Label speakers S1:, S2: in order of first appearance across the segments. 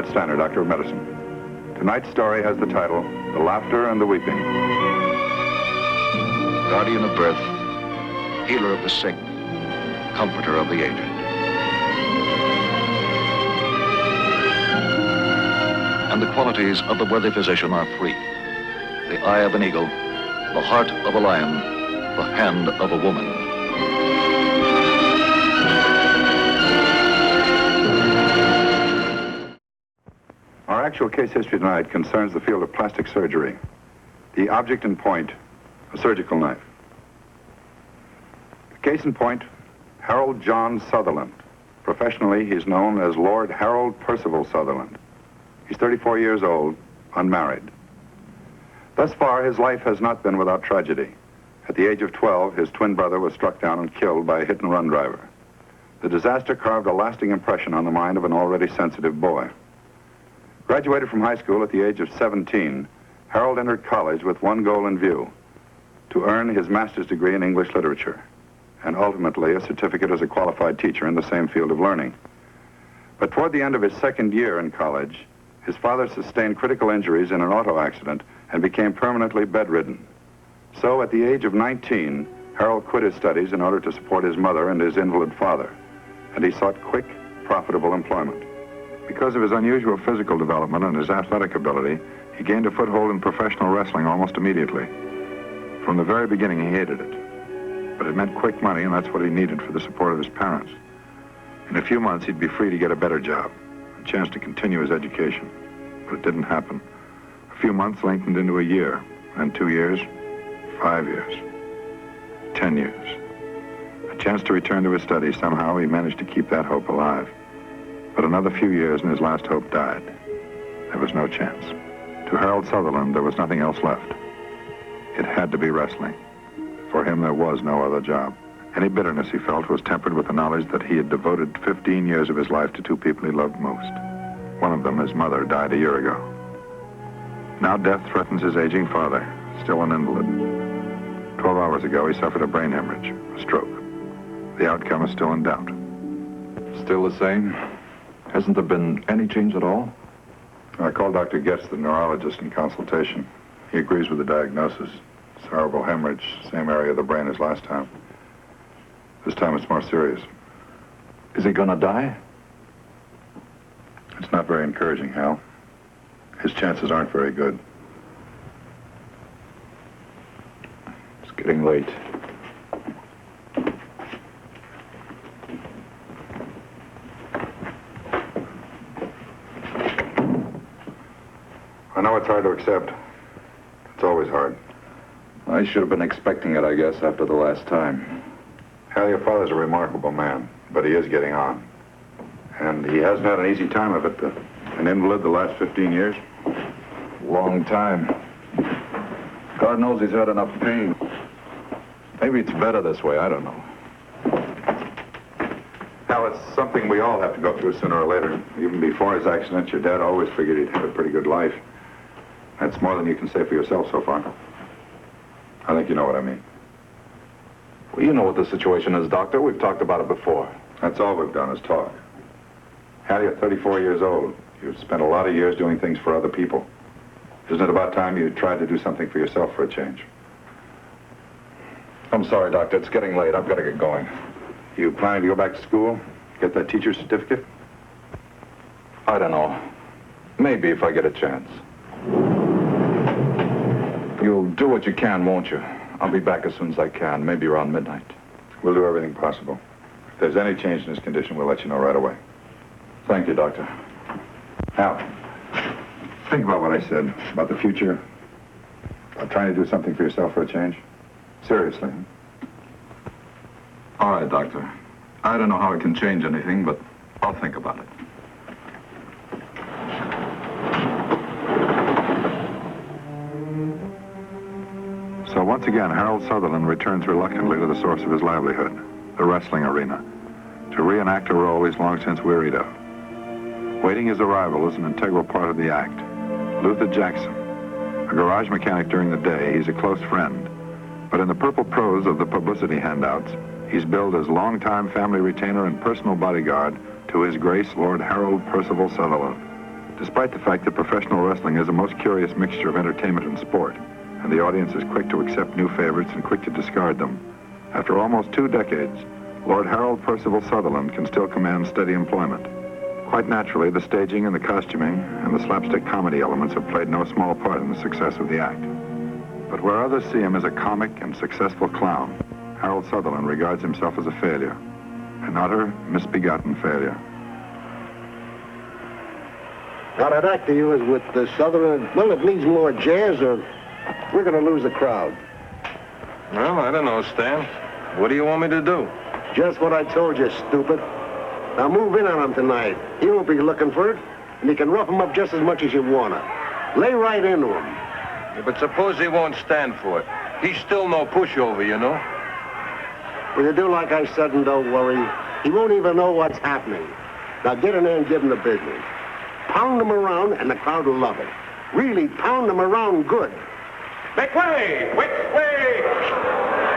S1: Konrad Styner, Doctor of Medicine. Tonight's story has the title, The Laughter and the Weeping.
S2: Guardian of birth, healer of the sick, comforter of the aged. And the qualities of the worthy physician are three: the eye of an eagle, the heart of a lion, the hand of a woman.
S1: Our actual case history tonight concerns the field of plastic surgery. The object in point, a surgical knife. The case in point, Harold John Southerland. Professionally, he's known as Lord Harold Percival Southerland. He's 34 years old, unmarried. Thus far, his life has not been without tragedy. At the age of 12, his twin brother was struck down and killed by a hit-and-run driver. The disaster carved a lasting impression on the mind of an already sensitive boy. Graduated from high school at the age of 17, Harold entered college with one goal in view: to earn his master's degree in English literature, and ultimately a certificate as a qualified teacher in the same field of learning. But toward the end of his second year in college, his father sustained critical injuries in an auto accident and became permanently bedridden. So at the age of 19, Harold quit his studies in order to support his mother and his invalid father, and he sought quick, profitable employment. Because of his unusual physical development and his athletic ability, he gained a foothold in professional wrestling almost immediately. From the very beginning, he hated it. But it meant quick money, and that's what he needed for the support of his parents. In a few months, he'd be free to get a better job, a chance to continue his education. But it didn't happen. A few months lengthened into a year, and 2 years, 5 years, 10 years. A chance to return to his studies. Somehow he managed to keep that hope alive. But another few years and his last hope died. There was no chance. To Harold Southerland, there was nothing else left. It had to be wrestling. For him, there was no other job. Any bitterness he felt was tempered with the knowledge that he had devoted 15 years of his life to two people he loved most. One of them, his mother, died a year ago. Now death threatens his aging father, still an invalid. 12 hours ago, he suffered a brain hemorrhage, a stroke. The outcome is still in doubt.
S3: Still the same? Hasn't there been any change at all?
S1: I called Dr. Getz, the neurologist, in consultation. He agrees with the diagnosis. Cerebral hemorrhage, same area of the brain as last time. This time it's more serious.
S3: Is he gonna die?
S1: It's not very encouraging, Hal. His chances aren't very good.
S3: It's getting late.
S1: I know it's hard to accept. It's always hard.
S3: I should have been expecting it, I guess, after the last time.
S1: Hal, your father's a remarkable man, but he is getting on. And he hasn't had an easy time of it. An invalid the last 15 years.
S3: Long time. God knows he's had enough pain. Maybe it's better this way, I don't know.
S1: Hal, it's something we all have to go through sooner or later. Even before his accident, your dad always figured he'd had a pretty good life. That's more than you can say for yourself so far. I think you know what I mean.
S3: Well, you know what the situation is, Doctor. We've talked about it before.
S1: That's all we've done is talk. Hal, you're 34 years old. You've spent a lot of years doing things for other people. Isn't it about time you tried to do something for yourself for a change?
S3: I'm sorry, Doctor. It's getting late. I've got to get going.
S1: You planning to go back to school? Get that teacher's certificate?
S3: I don't know. Maybe if I get a chance. You'll do what you can, won't you? I'll be back as soon as I can, maybe around midnight.
S1: We'll do everything possible. If there's any change in his condition, we'll let you know right away.
S3: Thank you, Doctor.
S1: Hal, think about what I said about the future. About trying to do something for yourself for a change. Seriously.
S3: All right, Doctor. I don't know how it can change anything, but I'll think about it.
S1: So once again, Harold Southerland returns reluctantly to the source of his livelihood, the wrestling arena, to reenact a role he's long since wearied of. Waiting his arrival is an integral part of the act. Luther Jackson, a garage mechanic during the day, he's a close friend. But in the purple prose of the publicity handouts, he's billed as longtime family retainer and personal bodyguard to His Grace Lord Harold Percival Southerland. Despite the fact that professional wrestling is a most curious mixture of entertainment and sport, and the audience is quick to accept new favorites and quick to discard them, after almost 2 decades, Lord Harold Percival Southerland can still command steady employment. Quite naturally, the staging and the costuming and the slapstick comedy elements have played no small part in the success of the act. But where others see him as a comic and successful clown, Harold Southerland regards himself as a failure, an utter, misbegotten failure.
S4: Now, that act of yours with the Southerland, well, it needs more jazz or we're going to lose the crowd.
S5: Well, I don't know, Stan. What do you want me to do?
S4: Just what I told you, stupid. Now, move in on him tonight. He won't be looking for it, and you can rough him up just as much as you want to. Lay right into him.
S5: Yeah, but suppose he won't stand for it. He's still no pushover, you know?
S4: Well, you do like I said and don't worry. He won't even know what's happening. Now, get in there and give him the business. Pound him around, and the crowd will love it. Really pound him around good.
S5: Make way! Make way!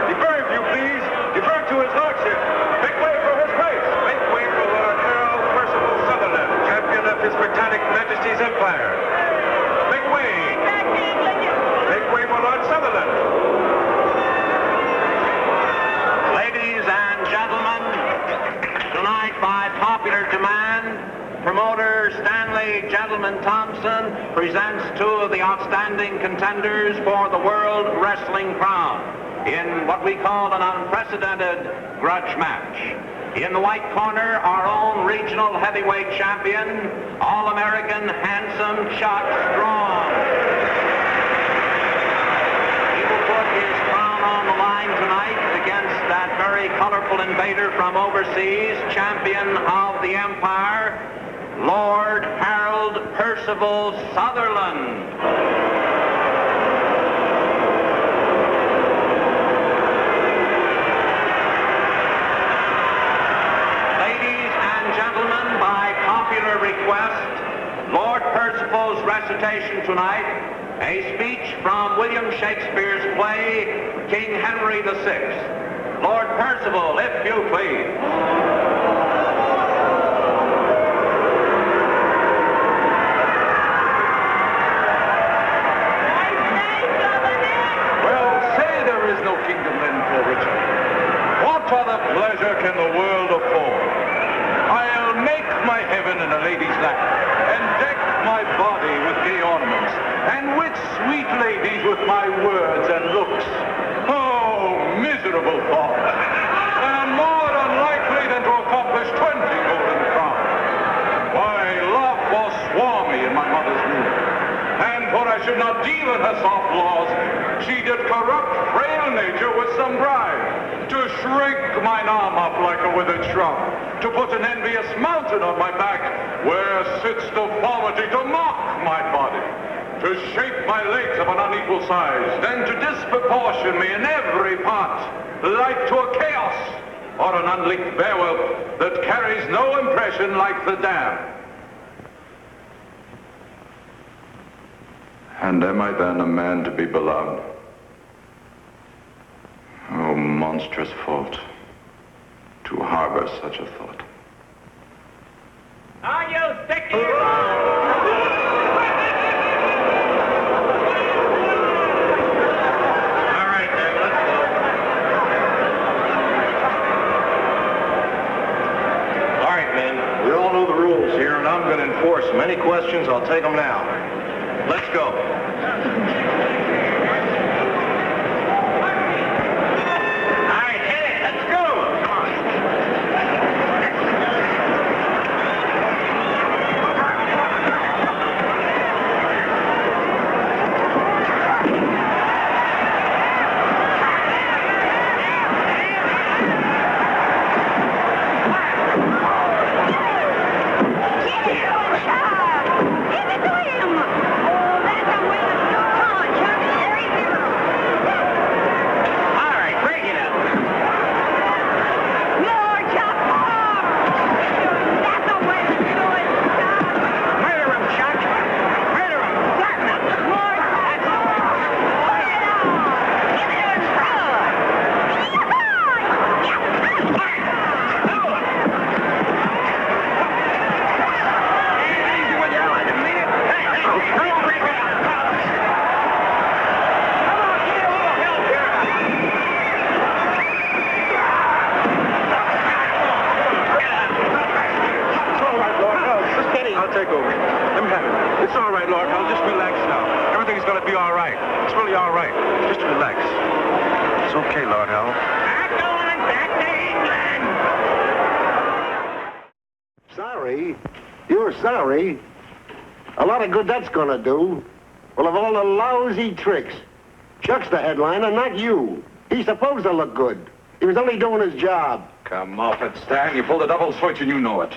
S5: Defer, if you please. Defer to his lordship. Make way for his grace. Make way for Lord Harold Percival Southerland, champion of His Britannic Majesty's Empire. Make way! Make way for Lord Southerland.
S6: Ladies and gentlemen, tonight by popular demand, promoter Stanley Gentleman Thompson presents 2 of the outstanding contenders for the World Wrestling Crown in what we call an unprecedented grudge match. In the white corner, our own regional heavyweight champion, All-American handsome Chuck Strong. He will put his crown on the line tonight against that very colorful invader from overseas, champion of the Empire, Lord Harold Percival Southerland. Ladies and gentlemen, by popular request, Lord Percival's recitation tonight, a speech from William Shakespeare's play, King Henry VI. Lord Percival, if you please.
S5: What other pleasure can the world afford? I'll make my heaven in a lady's lap, and deck my body with gay ornaments, and wit sweet ladies with my words and looks. Oh, miserable thought! And more unlikely than to accomplish 20 golden crowns. Why, love forswore me in my mother's womb, and for I should not deal in her soft laws, she did corrupt frail nature with some bribe. To shrink mine arm up like a withered shrub, to put an envious mountain on my back, where sits deformity to mock my body, to shape my legs of an unequal size, then to disproportion me in every part, like to a chaos, or an unlicked beowulf that carries no impression like the dam.
S3: And am I then a man to be beloved? Oh, monstrous fault, to harbor such a thought.
S6: Are you sick of your... All right, then, let's go. All right, men, we all know the rules here, and I'm going to enforce them. Any questions, I'll take them now. Let's go.
S7: Give it to him! Oh, that's a winner! right, Lord Hell. Just relax now. Everything's going to be all right. It's really all right. Just relax. It's okay, Lord Hell.
S6: I'm going back to England.
S4: Sorry? You're sorry? A lot of good that's gonna do. Well, of all the lousy tricks, Chuck's the headliner, not you. He's supposed to look good. He was only doing his job.
S3: Come off it, Stan. You pulled a double switch and you know it.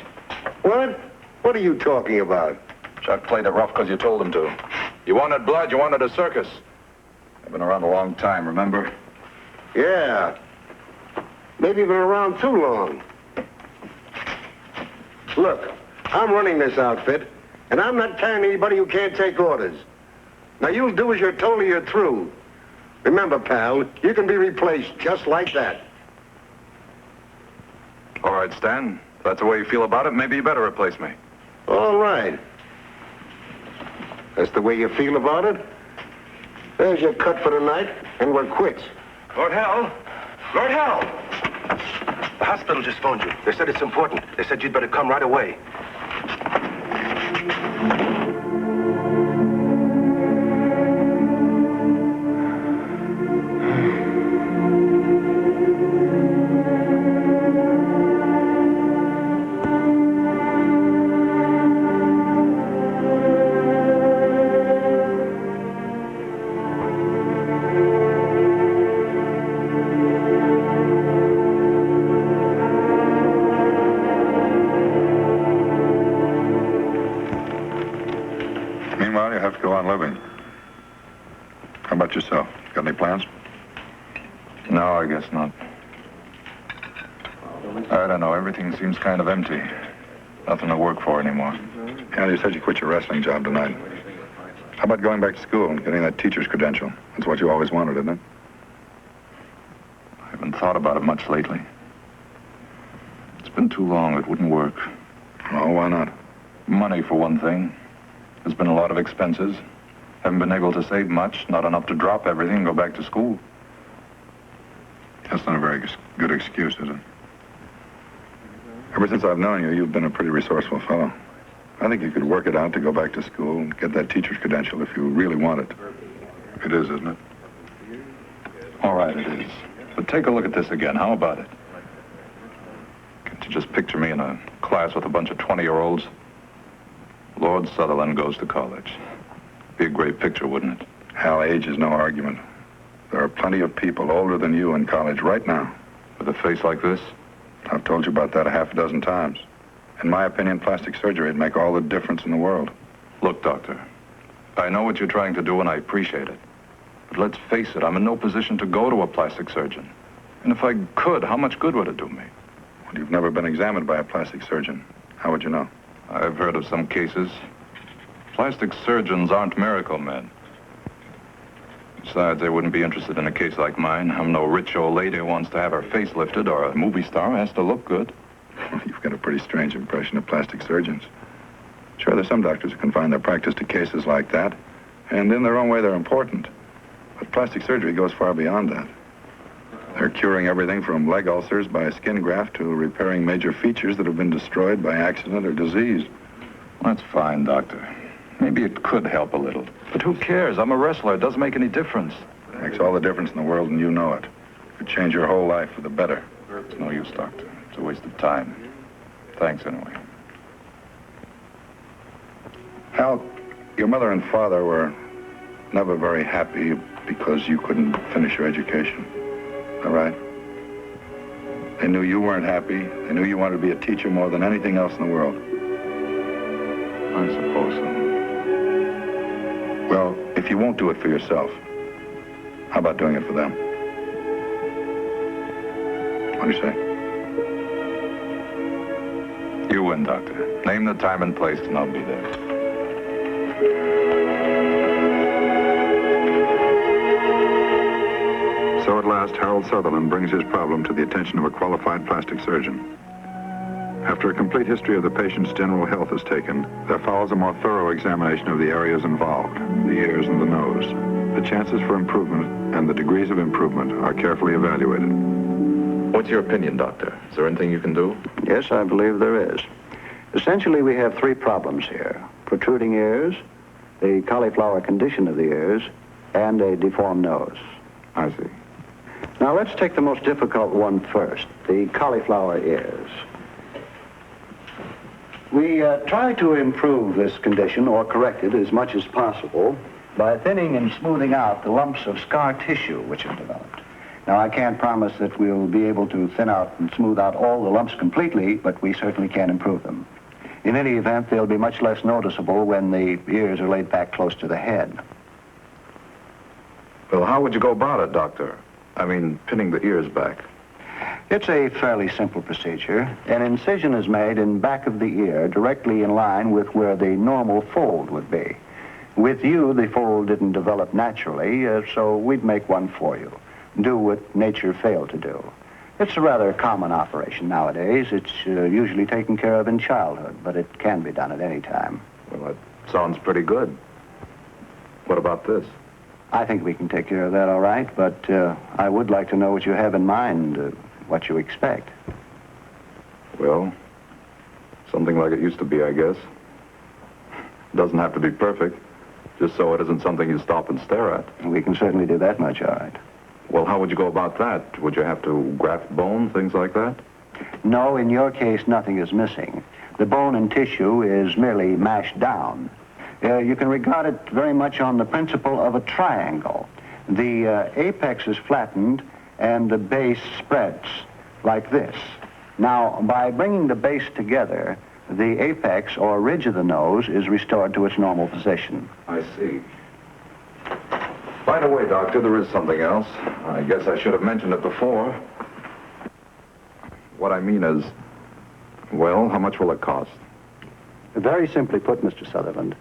S4: What? What are you talking about?
S3: Chuck played it rough because you told him to. You wanted blood, you wanted a circus. I've been around a long time, remember?
S4: Yeah. Maybe you've been around too long. Look, I'm running this outfit, and I'm not carrying anybody who can't take orders. Now, you'll do as you're told or you're through. Remember, pal, you can be replaced just like that.
S3: All right, Stan. If that's the way you feel about it, maybe you better replace me.
S4: All right. That's the way you feel about it? There's your cut for tonight, and we're quits.
S7: Lord Hell! Lord Hell! The hospital just phoned you. They said it's important. They said you'd better come right away.
S1: Meanwhile, you have to go on living. How about yourself? Got any plans?
S3: No, I guess not. I don't know. Everything seems kind of empty. Nothing to work for anymore.
S1: Yeah, you said you quit your wrestling job tonight. How about going back to school and getting that teacher's credential? That's what you always wanted, isn't it?
S3: I haven't thought about it much lately. It's been too long. It wouldn't work.
S1: Oh, why not?
S3: Money, for one thing. There's been a lot of expenses. Haven't been able to save much. Not enough to drop everything and go back to school.
S1: That's not a very good excuse, is it? Ever since I've known you, you've been a pretty resourceful fellow. I think you could work it out to go back to school and get that teacher's credential if you really want it. It is, isn't it?
S3: All right, it is. But take a look at this again. How about it? Can't you just picture me in a class with a bunch of 20-year-olds? Lord Southerland goes to college. Be a great picture, wouldn't it?
S1: Hal, age is no argument. There are plenty of people older than you in college right now.
S3: With a face like this?
S1: I've told you about that a half a dozen times. In my opinion, plastic surgery would make all the difference in the world.
S3: Look, Doctor, I know what you're trying to do, and I appreciate it. But let's face it, I'm in no position to go to a plastic surgeon. And if I could, how much good would it do me?
S1: Well, you've never been examined by a plastic surgeon. How would you know?
S3: I've heard of some cases. Plastic surgeons aren't miracle men. Besides, they wouldn't be interested in a case like mine. I'm no rich old lady who wants to have her face lifted or a movie star who has to look good.
S1: You've got a pretty strange impression of plastic surgeons. Sure, there's some doctors who confine their practice to cases like that, and in their own way, they're important. But plastic surgery goes far beyond that. They're curing everything from leg ulcers by a skin graft to repairing major features that have been destroyed by accident or disease.
S3: That's fine, Doctor. Maybe it could help a little. But who cares? I'm a wrestler. It doesn't make any difference.
S1: It makes all the difference in the world, and you know it. It could change your whole life for the better.
S3: It's no use, Doctor. It's a waste of time. Thanks, anyway.
S1: Hal, your mother and father were never very happy because you couldn't finish your education. All right? They knew you weren't happy. They knew you wanted to be a teacher more than anything else in the world.
S3: I suppose so.
S1: Well, if you won't do it for yourself, how about doing it for them? What do you say?
S3: You win, Doctor. Name the time and place, and I'll be there.
S1: So at last, Harold Southerland brings his problem to the attention of a qualified plastic surgeon. After a complete history of the patient's general health is taken, there follows a more thorough examination of the areas involved, the ears and the nose. The chances for improvement and the degrees of improvement are carefully evaluated.
S3: What's your opinion, Doctor? Is there anything you can do?
S8: Yes, I believe there is. Essentially, we have three problems here: protruding ears, the cauliflower condition of the ears, and a deformed nose.
S1: I see.
S8: Now let's take the most difficult one first, the cauliflower ears. We try to improve this condition or correct it as much as possible by thinning and smoothing out the lumps of scar tissue which have developed. Now, I can't promise that we'll be able to thin out and smooth out all the lumps completely, but we certainly can improve them. In any event, they'll be much less noticeable when the ears are laid back close to the head.
S3: Well, how would you go about it, Doctor? I mean, pinning the ears back.
S8: It's a fairly simple procedure. An incision is made in back of the ear, directly in line with where the normal fold would be. With you, the fold didn't develop naturally, so we'd make one for you. Do what nature failed to do. It's a rather common operation nowadays. It's usually taken care of in childhood, but it can be done at any time.
S3: Well, that sounds pretty good. What about this?
S8: I think we can take care of that all right, but I would like to know what you have in mind, what you expect.
S3: Well, something like it used to be, I guess. Doesn't have to be perfect, just so it isn't something you stop and stare at.
S8: We can certainly do that much, all right.
S3: Well, how would you go about that? Would you have to graft bone, things like that?
S8: No, in your case, nothing is missing. The bone and tissue is merely mashed down. You can regard it very much on the principle of a triangle. The apex is flattened and the base spreads like this. Now, by bringing the base together, the apex or ridge of the nose is restored to its normal position.
S3: I see. By the way, Doctor, there is something else. I guess I should have mentioned it before. What I mean is, well, how much will it cost?
S8: Very simply put, Mr. Sutherland,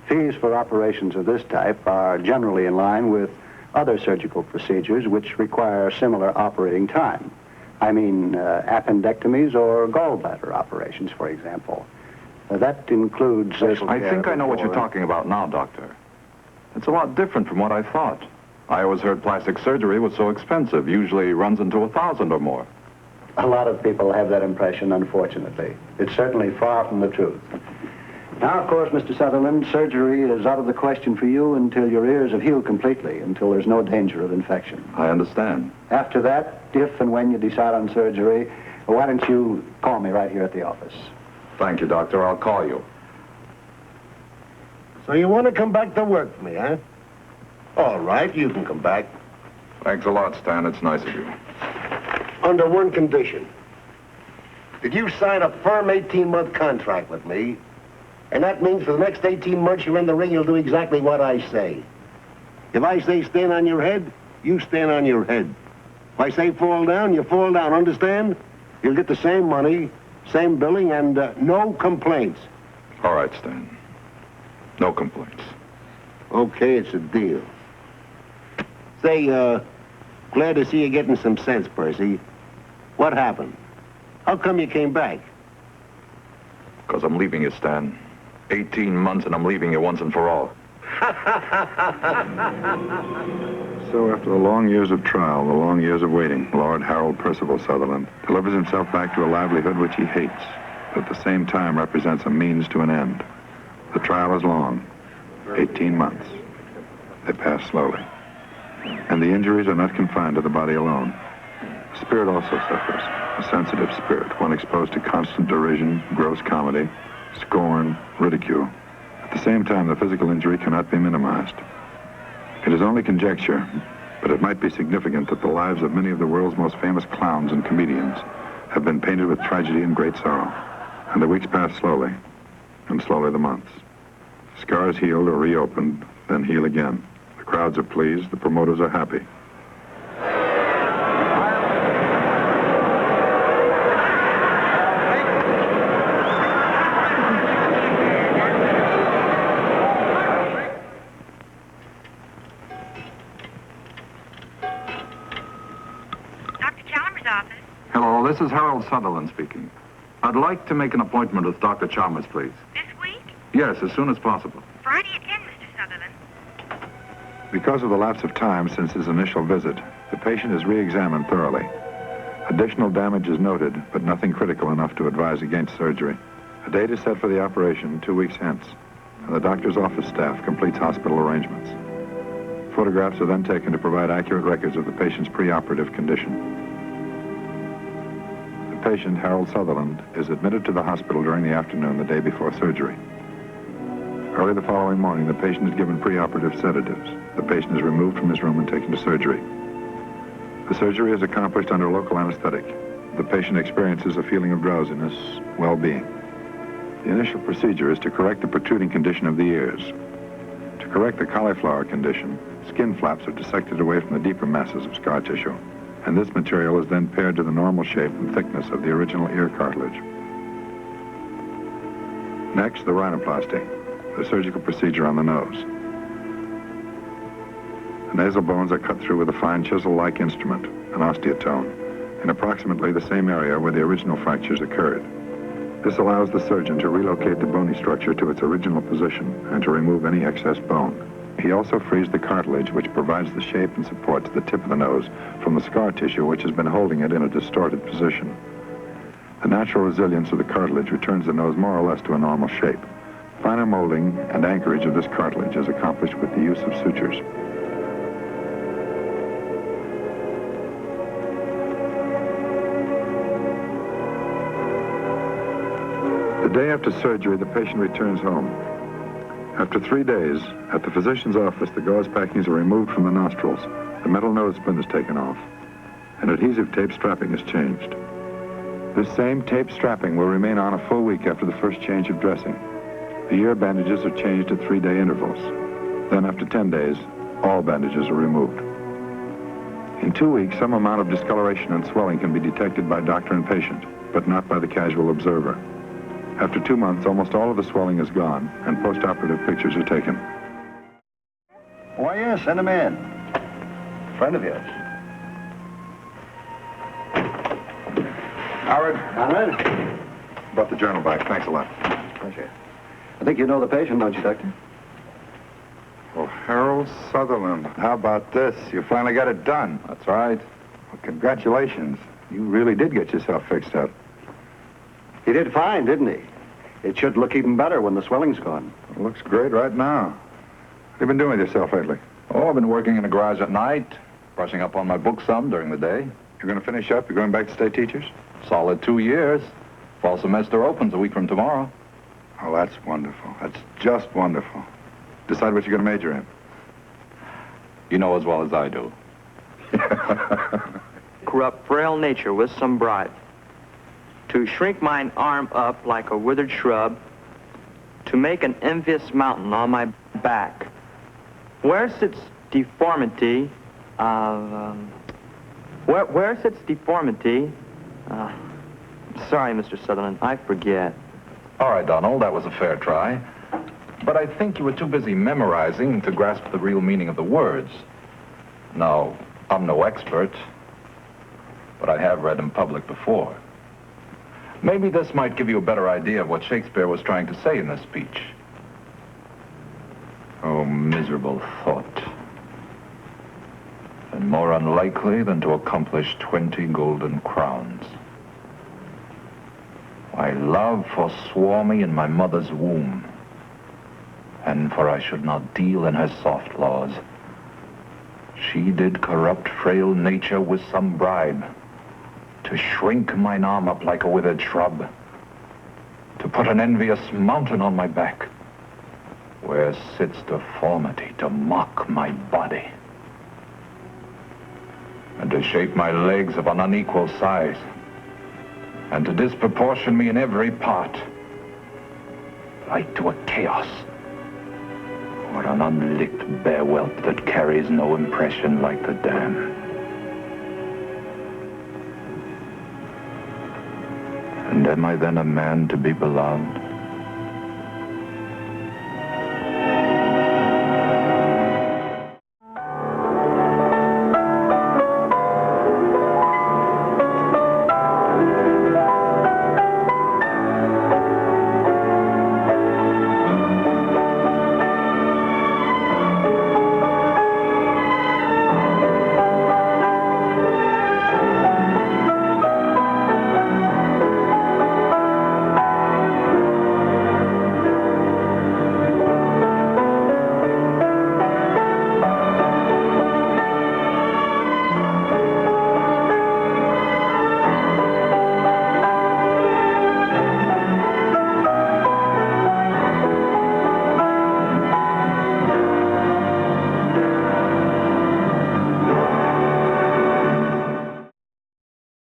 S8: fees for operations of this type are generally in line with other surgical procedures which require similar operating time. I mean, appendectomies or gallbladder operations, for example. That includes...
S3: I think I know what you're talking about now, Doctor. It's a lot different from what I thought. I always heard plastic surgery was so expensive, usually runs into $1,000 or more.
S8: A lot of people have that impression, unfortunately. It's certainly far from the truth. Now, of course, Mr. Sutherland, surgery is out of the question for you until your ears have healed completely, until there's no danger of infection.
S3: I understand.
S8: After that, if and when you decide on surgery, why don't you call me right here at the office?
S3: Thank you, Doctor. I'll call you.
S4: So you want to come back to work for me, huh? All right, you can come back.
S3: Thanks a lot, Stan. It's nice of you.
S4: Under one condition. Did you sign a firm 18-month contract with me? And that means for the next 18 months you're in the ring, you'll do exactly what I say. If I say stand on your head, you stand on your head. If I say fall down, you fall down, understand? You'll get the same money, same billing, and no complaints.
S3: All right, Stan. No complaints.
S4: Okay, it's a deal. Say, glad to see you getting some sense, Percy. What happened? How come you came back?
S3: Because I'm leaving you, Stan. 18 months and I'm leaving you once and for all.
S1: So after the long years of trial, the long years of waiting, Lord Harold Percival Southerland delivers himself back to a livelihood which he hates, but at the same time represents a means to an end. The trial is long, 18 months. They pass slowly. And the injuries are not confined to the body alone. The spirit also suffers, a sensitive spirit, one exposed to constant derision, gross comedy, scorn, ridicule. At the same time, the physical injury cannot be minimized. It is only conjecture, but it might be significant that the lives of many of the world's most famous clowns and comedians have been painted with tragedy and great sorrow. And the weeks pass slowly, and slowly the months. Scars healed or reopened, then heal again. The crowds are pleased, the promoters are happy.
S9: Dr. Chalmers' office.
S3: Hello, this is Harold Southerland speaking. I'd like to make an appointment with Dr. Chalmers, please.
S9: This week?
S3: Yes, as soon as possible.
S9: Friday at 10, Mr. Sutherland.
S1: Because of the lapse of time since his initial visit, the patient is re-examined thoroughly. Additional damage is noted, but nothing critical enough to advise against surgery. A date is set for the operation 2 weeks hence. and the doctor's office staff completes hospital arrangements. Photographs are then taken to provide accurate records of the patient's preoperative condition. The patient, Harold Southerland, is admitted to the hospital during the afternoon the day before surgery. Early the following morning, the patient is given preoperative sedatives. The patient is removed from his room and taken to surgery. The surgery is accomplished under local anesthetic. The patient experiences a feeling of drowsiness, well-being. The initial procedure is to correct the protruding condition of the ears. To correct the cauliflower condition, skin flaps are dissected away from the deeper masses of scar tissue, and this material is then paired to the normal shape and thickness of the original ear cartilage. Next, the rhinoplasty, the surgical procedure on the nose. The nasal bones are cut through with a fine chisel-like instrument, an osteotome, in approximately the same area where the original fractures occurred. This allows the surgeon to relocate the bony structure to its original position and to remove any excess bone. He also frees the cartilage, which provides the shape and support to the tip of the nose from the scar tissue which has been holding it in a distorted position. The natural resilience of the cartilage returns the nose more or less to a normal shape. Finer molding and anchorage of this cartilage is accomplished with the use of sutures. The day after surgery, the patient returns home. After 3 days, at the physician's office, the gauze packings are removed from the nostrils, the metal nose splint is taken off, and adhesive tape strapping is changed. This same tape strapping will remain on a full week after the first change of dressing. The ear bandages are changed at 3-day intervals. Then after 10 days, all bandages are removed. In 2 weeks, some amount of discoloration and swelling can be detected by doctor and patient, but not by the casual observer. After 2 months, almost all of the swelling is gone, and post-operative pictures are taken.
S8: Why, yes, send him in. Friend of yours.
S1: Howard,
S8: Conrad?
S1: brought the journal back. Thanks a lot.
S8: Pleasure. I think you know the patient, don't you, Doctor?
S1: Oh, Harold Southerland. How about this? You finally got it done.
S3: That's right.
S1: Well, congratulations. You really did get yourself fixed up.
S8: He did fine, didn't he? It should look even better when the swelling's gone.
S1: It looks great right now. What have you been doing with yourself lately?
S3: Oh, I've been working in the garage at night, brushing up on my books some during the day.
S1: You're going to finish up? You're going back to state teachers?
S3: Solid 2 years. Fall semester opens a week from tomorrow.
S1: Oh, that's wonderful. That's just wonderful. Decide what you're going to major in.
S3: You know as well as I do.
S10: Corrupt frail nature with some bribe. To shrink mine arm up like a withered shrub, to make an envious mountain on my back. Where sits deformity where sits deformity? Sorry, Mr. Sutherland, I forget.
S3: All right, Donald, that was a fair try. But I think you were too busy memorizing to grasp the real meaning of the words. Now, I'm no expert, but I have read in public before. Maybe this might give you a better idea of what Shakespeare was trying to say in this speech. Oh, miserable thought. And more unlikely than to accomplish 20 golden crowns. Why, love forswore me in my mother's womb. And for I should not deal in her soft laws, she did corrupt frail nature with some bribe, to shrink mine arm up like a withered shrub, to put an envious mountain on my back, where sits deformity to mock my body, and to shape my legs of an unequal size, and to disproportion me in every part, like to a chaos, or an unlicked bare whelp that carries no impression like the dam. And am I then a man to be beloved?